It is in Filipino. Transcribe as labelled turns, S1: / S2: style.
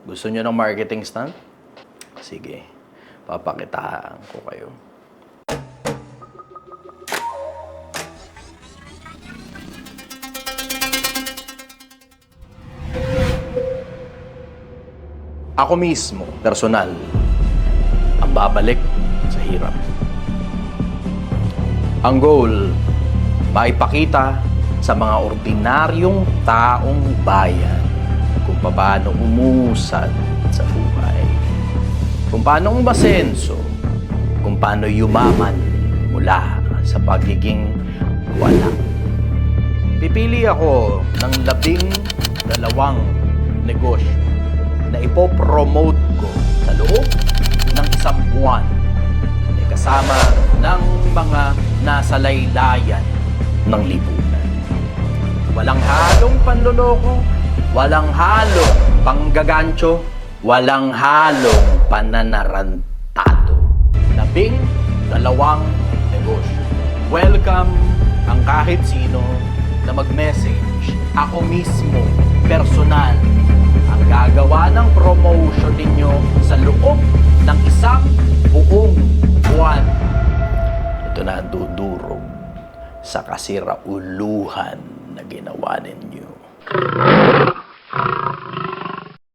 S1: Gusto nyo ng marketing stunt? Sige, papakitaan ko kayo. Ako mismo, personal, ang babalik sa hirap. Ang goal, maipakita sa mga ordinaryong taong bayan kung paano umusad sa buhay. Kung paano umasenso, kung paano yumaman mula sa pagiging wala. Pipili ako ng 12 negosyo na ipopromote ko sa loob ng 1 buwan. May kasama ng mga nasa laylayan ng lipunan. Walang halong panloloko, walang halong panggagancho, walang halong pananarantado. 12 negosyo. Welcome ang kahit sino na mag-message. Ako mismo, personal, ang gagawa ng promotion ninyo sa loob ng 1 buong buwan. Ito na ang dudurog sa kasirauluhan na ginawa ninyo.